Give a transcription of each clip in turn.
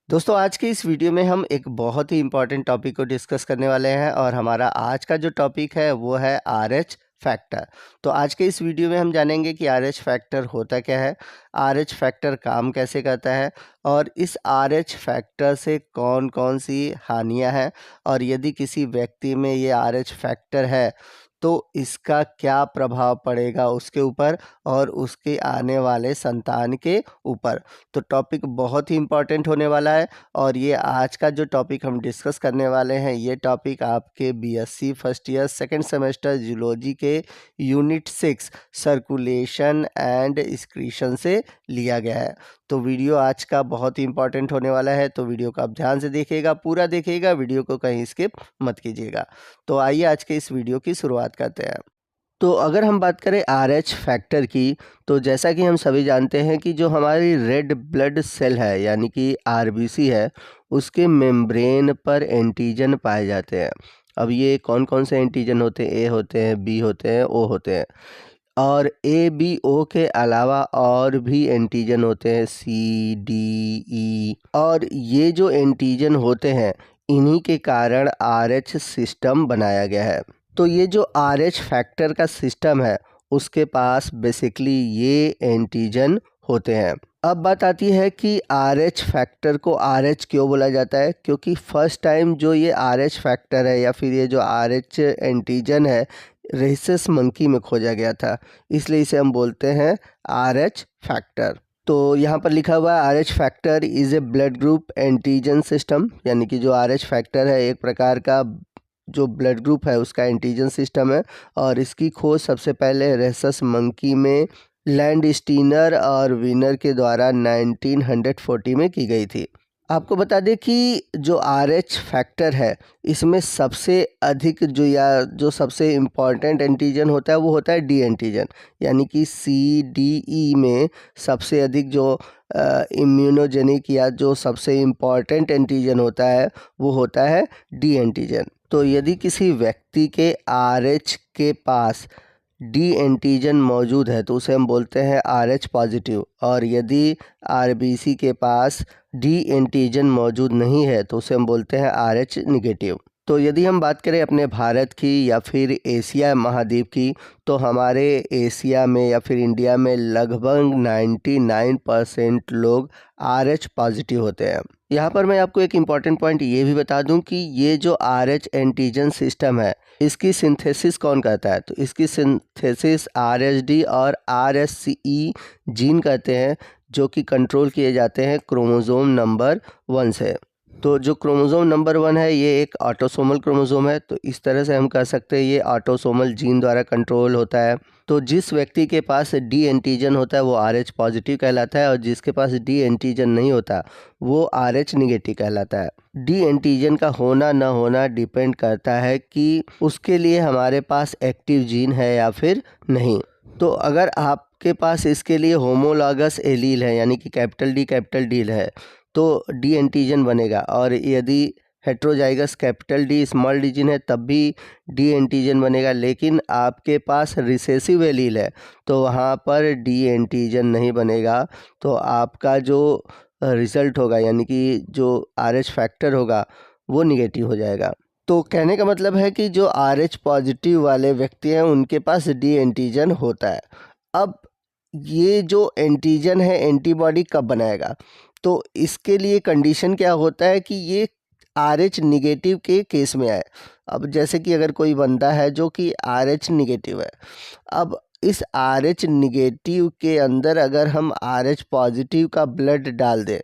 दोस्तों आज की इस वीडियो में हम एक बहुत ही इम्पॉर्टेंट टॉपिक को डिस्कस करने वाले हैं और हमारा आज का जो टॉपिक है वो है RH फैक्टर। तो आज के इस वीडियो में हम जानेंगे कि RH फैक्टर होता क्या है, RH फैक्टर काम कैसे करता है और इस RH फैक्टर से कौन कौन सी हानियां हैं और यदि किसी व्यक्ति में ये RH फैक्टर है तो इसका क्या प्रभाव पड़ेगा उसके ऊपर और उसके आने वाले संतान के ऊपर। तो टॉपिक बहुत ही इम्पॉर्टेंट होने वाला है और ये आज का जो टॉपिक हम डिस्कस करने वाले हैं ये टॉपिक आपके BSc first year second semester zoology के यूनिट 6 सर्कुलेशन एंड एक्सक्रीशन से लिया गया है। तो वीडियो आज का बहुत ही इम्पॉर्टेंट होने वाला है, तो वीडियो को आप ध्यान से देखिएगा, पूरा देखिएगा, वीडियो को कहीं स्किप मत कीजिएगा। तो आइए आज के इस वीडियो की शुरुआत करते हैं। तो अगर हम बात करें RH फैक्टर की, तो जैसा कि हम सभी जानते हैं कि जो हमारी रेड ब्लड सेल है यानी कि RBC है, उसके मेम्ब्रेन पर एंटीजन पाए जाते हैं। अब ये कौन कौन से एंटीजन होते हैं? A होते हैं, B होते हैं, O होते हैं और A B O के अलावा और भी एंटीजन होते हैं C D E और ये जो एंटीजन होते हैं इन्हीं के कारण RH सिस्टम बनाया गया है। तो ये जो RH फैक्टर का सिस्टम है उसके पास बेसिकली ये एंटीजन होते हैं। अब बात आती है कि RH फैक्टर को RH क्यों बोला जाता है, क्योंकि फर्स्ट टाइम जो ये RH फैक्टर है या फिर ये जो RH एंटीजन है रेहेसस मंकी में खोजा गया था, इसलिए इसे हम बोलते हैं RH फैक्टर। तो यहाँ पर लिखा हुआ है RH factor is a blood group antigen system, यानी कि जो RH फैक्टर है एक प्रकार का जो ब्लड ग्रुप है उसका एंटीजन सिस्टम है और इसकी खोज सबसे पहले रेहेसस मंकी में लैंडस्टीनर और वीनर के द्वारा 1940 में की गई थी। आपको बता दें कि जो RH फैक्टर है इसमें सबसे अधिक जो सबसे इम्पॉर्टेंट एंटीजन होता है वो होता है D एंटीजन, यानी कि CDE में सबसे अधिक जो इम्यूनोजेनिक या जो सबसे इम्पॉर्टेंट एंटीजन होता है वो होता है D एंटीजन। तो यदि किसी व्यक्ति के RH के पास D एंटीजन मौजूद है तो उसे हम बोलते हैं RH पॉजिटिव, और यदि RBC के पास D एंटीजन मौजूद नहीं है तो उसे हम बोलते हैं RH निगेटिव। तो यदि हम बात करें अपने भारत की या फिर एशिया महाद्वीप की, तो हमारे एशिया में या फिर इंडिया में लगभग 99% लोग RH पॉजिटिव होते हैं। यहाँ पर मैं आपको एक इम्पॉर्टेंट पॉइंट ये भी बता दूं कि ये जो RH एंटीजन सिस्टम है इसकी सिंथेसिस कौन करता है, तो इसकी सिंथेसिस RHD और RSCE जीन करते हैं जो कि कंट्रोल किए जाते हैं क्रोमोसोम नंबर 1 से। तो जो क्रोमोसोम नंबर 1 है ये एक ऑटोसोमल क्रोमोसोम है, तो इस तरह से हम कह सकते हैं ये ऑटोसोमल जीन द्वारा कंट्रोल होता है। तो जिस व्यक्ति के पास D एंटीजन होता है वो RH पॉजिटिव कहलाता है और जिसके पास D एंटीजन नहीं होता वो RH निगेटिव कहलाता है। D एंटीजन का होना न होना डिपेंड करता है कि उसके लिए हमारे पास एक्टिव जीन है या फिर नहीं। तो अगर आपके पास इसके लिए होमोलॉगस एलील है यानी कि कैपिटल D है तो D एंटीजन बनेगा, और यदि heterozygous capital D small d gene है तब भी D एंटीजन बनेगा। लेकिन आपके पास रिसेसिव एलील है तो वहाँ पर D एंटीजन नहीं बनेगा, तो आपका जो रिज़ल्ट होगा यानी कि जो RH फैक्टर होगा वो निगेटिव हो जाएगा। तो कहने का मतलब है कि जो RH पॉजिटिव वाले व्यक्ति हैं उनके पास D एंटीजन होता है। अब ये जो एंटीजन है एंटीबॉडी कब बनाएगा, तो इसके लिए कंडीशन क्या होता है कि ये RH निगेटिव के केस में आए। अब जैसे कि अगर कोई बंदा है जो कि RH निगेटिव है, अब इस RH निगेटिव के अंदर अगर हम RH पॉजिटिव का ब्लड डाल दें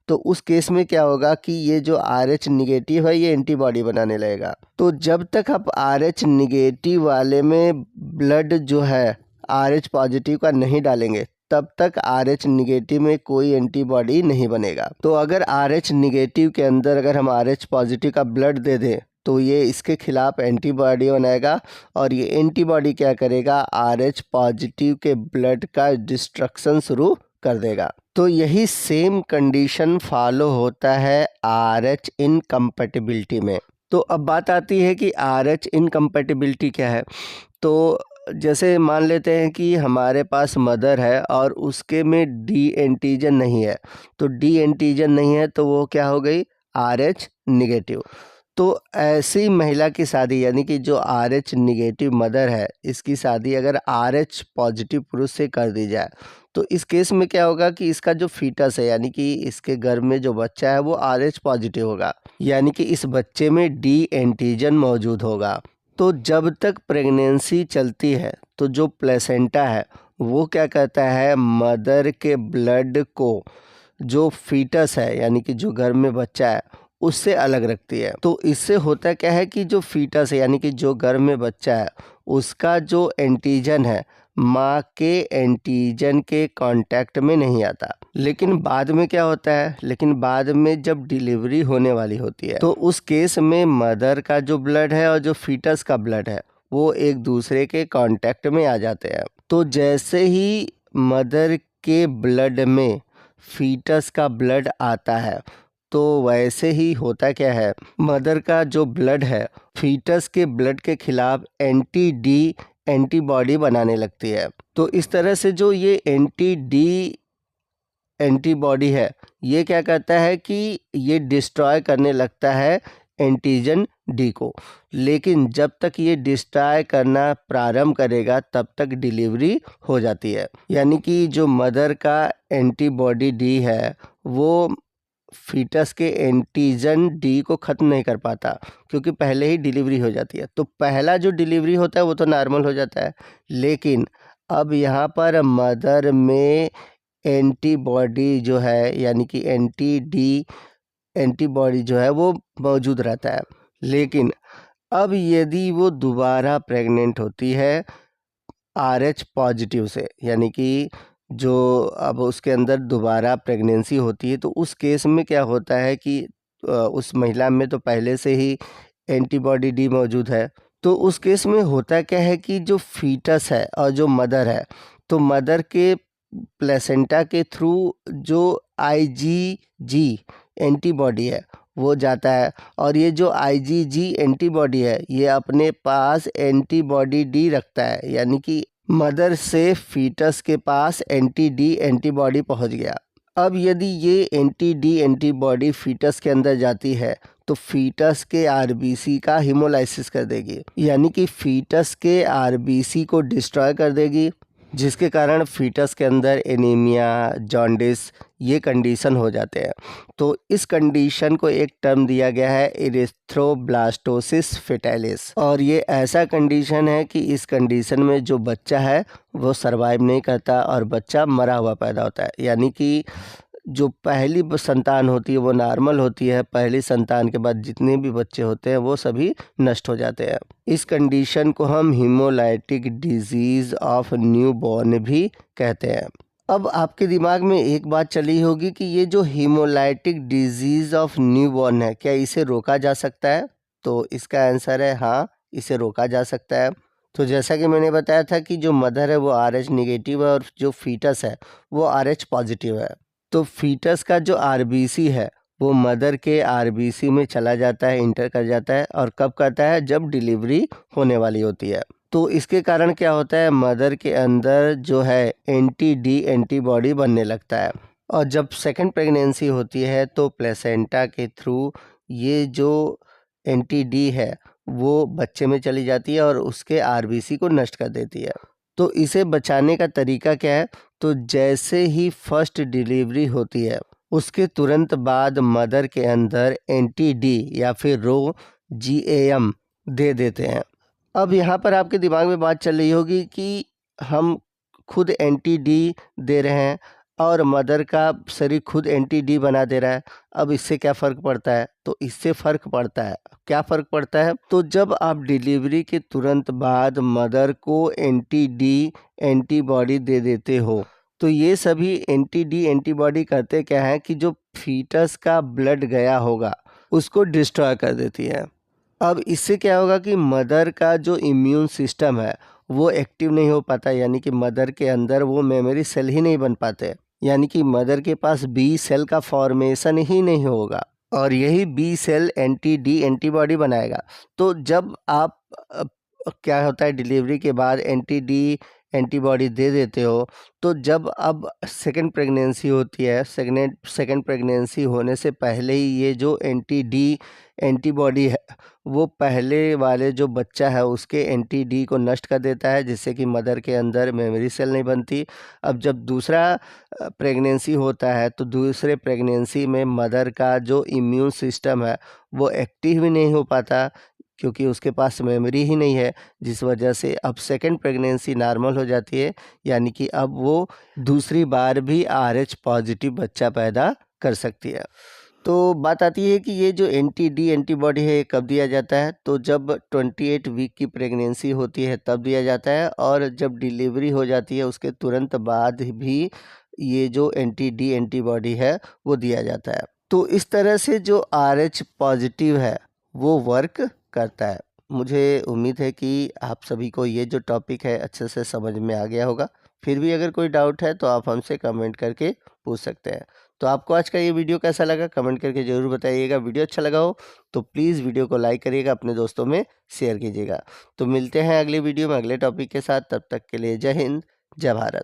तो उस केस में क्या होगा कि ये जो RH निगेटिव है ये एंटीबॉडी बनाने लगेगा। तो जब तक आप RH निगेटिव वाले में ब्लड जो है RH पॉजिटिव का नहीं डालेंगे तब तक RH निगेटिव में कोई एंटीबॉडी नहीं बनेगा। तो अगर RH निगेटिव के अंदर अगर हम RH पॉजिटिव का ब्लड दे दें तो ये इसके खिलाफ एंटीबॉडी बनाएगा और ये एंटीबॉडी क्या करेगा, RH पॉजिटिव के ब्लड का डिस्ट्रक्शन शुरू कर देगा। तो यही सेम कंडीशन फॉलो होता है RH इनकम्पैटिबिलिटी में। तो अब बात आती है कि RH इनकम्पैटिबिलिटी क्या है। तो जैसे मान लेते हैं कि हमारे पास मदर है और उसके में डी एंटीजन नहीं है, तो डी एंटीजन नहीं है तो वो क्या हो गई, RH निगेटिव। तो ऐसी महिला की शादी, यानी कि जो RH निगेटिव मदर है, इसकी शादी अगर RH पॉजिटिव पुरुष से कर दी जाए, तो इस केस में क्या होगा कि इसका जो फीटस है, यानी कि इसके गर्भ में जो बच्चा है वो RH पॉजिटिव होगा, यानी कि इस बच्चे में डी एंटीजन मौजूद होगा। तो जब तक प्रेगनेंसी चलती है तो जो प्लेसेंटा है वो क्या करता है, मदर के ब्लड को जो फीटस है, यानी कि जो गर्भ में बच्चा है, उससे अलग रखती है। तो इससे होता क्या है कि जो फीटस है, यानी कि जो गर्भ में बच्चा है, उसका जो एंटीजन है माँ के एंटीजन के कांटेक्ट में नहीं आता। लेकिन बाद में क्या होता है, लेकिन बाद में जब डिलीवरी होने वाली होती है तो उस केस में मदर का जो ब्लड है और जो फीटस का ब्लड है वो एक दूसरे के कांटेक्ट में आ जाते हैं। तो जैसे ही मदर के ब्लड में फीटस का ब्लड आता है, तो वैसे ही होता क्या है, मदर का जो ब्लड है फीटस के ब्लड के खिलाफ एंटी डी एंटीबॉडी बनाने लगती है। तो इस तरह से जो ये एंटी डी एंटीबॉडी है, ये क्या करता है कि ये डिस्ट्रॉय करने लगता है एंटीजन डी को। लेकिन जब तक ये डिस्ट्रॉय करना प्रारंभ करेगा तब तक डिलीवरी हो जाती है, यानी कि जो मदर का एंटीबॉडी डी है वो फीटस के एंटीजन डी को ख़त्म नहीं कर पाता, क्योंकि पहले ही डिलीवरी हो जाती है। तो पहला जो डिलीवरी होता है वो तो नॉर्मल हो जाता है, लेकिन अब यहाँ पर मदर में एंटीबॉडी जो है, यानी कि एंटी डी एंटीबॉडी जो है वो मौजूद रहता है। लेकिन अब यदि वो दोबारा प्रेग्नेंट होती है RH पॉजिटिव से, यानी कि जो अब उसके अंदर दोबारा प्रेगनेंसी होती है, तो उस केस में क्या होता है कि उस महिला में तो पहले से ही एंटीबॉडी डी मौजूद है। तो उस केस में होता क्या है कि जो फीटस है और जो मदर है, तो मदर के प्लेसेंटा के थ्रू जो IgG एंटीबॉडी है वो जाता है, और ये जो IgG एंटीबॉडी है ये अपने पास एंटीबॉडी डी रखता है, यानी कि मदर से फीटस के पास एंटी डी एंटीबॉडी पहुंच गया। अब यदि ये एंटी डी एंटीबॉडी फीटस के अंदर जाती है तो फीटस के RBC का हीमोलाइसिस कर देगी, यानी कि फीटस के RBC को डिस्ट्रॉय कर देगी, जिसके कारण फीटस के अंदर एनीमिया, जॉन्डिस ये कंडीशन हो जाते हैं। तो इस कंडीशन को एक टर्म दिया गया है इरिथ्रोब्लास्टोसिस फेटालिस, और ये ऐसा कंडीशन है कि इस कंडीशन में जो बच्चा है वो सरवाइव नहीं करता और बच्चा मरा हुआ पैदा होता है, यानी कि जो पहली संतान होती है वो नॉर्मल होती है, पहली संतान के बाद जितने भी बच्चे होते हैं वो सभी नष्ट हो जाते हैं। इस कंडीशन को हम हीमोलाइटिक डिजीज़ ऑफ न्यूबॉर्न भी कहते हैं। अब आपके दिमाग में एक बात चली होगी कि ये जो हीमोलाइटिक डिजीज़ ऑफ न्यूबॉर्न है, क्या इसे रोका जा सकता है? तो इसका आंसर है हाँ, इसे रोका जा सकता है। तो जैसा कि मैंने बताया था कि जो मदर है वो RH निगेटिव है और जो फीटस है वो RH पॉजिटिव है। तो फीटस का जो RBC है वो मदर के RBC में चला जाता है, इंटर कर जाता है, और कब करता है, जब डिलीवरी होने वाली होती है। तो इसके कारण क्या होता है, मदर के अंदर जो है एंटी डी एंटीबॉडी बनने लगता है, और जब सेकंड प्रेगनेंसी होती है तो प्लेसेंटा के थ्रू ये जो एंटी डी है वो बच्चे में चली जाती है और उसके RBC को नष्ट कर देती है। तो इसे बचाने का तरीका क्या है, तो जैसे ही फर्स्ट डिलीवरी होती है उसके तुरंत बाद मदर के अंदर एंटी डी या फिर रो GAM दे देते हैं। अब यहाँ पर आपके दिमाग में बात चल रही होगी कि हम खुद एंटी डी दे रहे हैं और मदर का शरीर खुद एंटी डी बना दे रहा है, अब इससे क्या फ़र्क पड़ता है? तो इससे फ़र्क पड़ता है। क्या फ़र्क पड़ता है? तो जब आप डिलीवरी के तुरंत बाद मदर को एंटी डी एंटीबॉडी दे देते हो, तो ये सभी एंटी डी एंटीबॉडी करते क्या है कि जो फीटस का ब्लड गया होगा उसको डिस्ट्रॉय कर देती है। अब इससे क्या होगा कि मदर का जो इम्यून सिस्टम है वो एक्टिव नहीं हो पाता, यानी कि मदर के अंदर वो मेमोरी सेल ही नहीं बन पाते, यानी कि मदर के पास B सेल का फॉर्मेशन ही नहीं होगा, और यही B cell anti D antibody बनाएगा। तो जब आप क्या होता है, डिलीवरी के बाद एंटी-डी एंटीबॉडी दे देते हो, तो जब अब सेकंड प्रेगनेंसी होती है, सेकंड प्रेगनेंसी होने से पहले ही ये जो एंटी-डी एंटीबॉडी है, वो पहले वाले जो बच्चा है उसके एंटी-डी को नष्ट कर देता है, जिससे कि मदर के अंदर मेमोरी सेल नहीं बनती। अब जब दूसरा प्रेगनेंसी होता है, तो दूसरे प्रेगनेंसी में मदर का जो इम्यून सिस्टम है, वो एक्टिव ही नहीं हो पाता, क्योंकि उसके पास मेमोरी ही नहीं है, जिस वजह से अब सेकंड प्रेगनेंसी नॉर्मल हो जाती है, यानी कि अब वो दूसरी बार भी RH पॉजिटिव बच्चा पैदा कर सकती है। तो बात आती है कि ये जो एंटी-डी एंटीबॉडी है, ये कब दिया जाता है? तो जब 28 वीक की प्रेगनेंसी होती है तब दिया जाता है, और जब डिलीवरी हो जाती है उसके तुरंत बाद भी ये जो एंटी-डी एंटीबॉडी है वो दिया जाता है। तो इस तरह से जो RH पॉजिटिव है वो वर्क करता है। मुझे उम्मीद है कि आप सभी को ये जो टॉपिक है अच्छे से समझ में आ गया होगा। फिर भी अगर कोई डाउट है तो आप हमसे कमेंट करके पूछ सकते हैं। तो आपको आज का ये वीडियो कैसा लगा कमेंट करके ज़रूर बताइएगा। वीडियो अच्छा लगा हो तो प्लीज़ वीडियो को लाइक करिएगा, अपने दोस्तों में शेयर कीजिएगा। तो मिलते हैं अगली वीडियो में अगले टॉपिक के साथ, तब तक के लिए जय हिंद, जय भारत।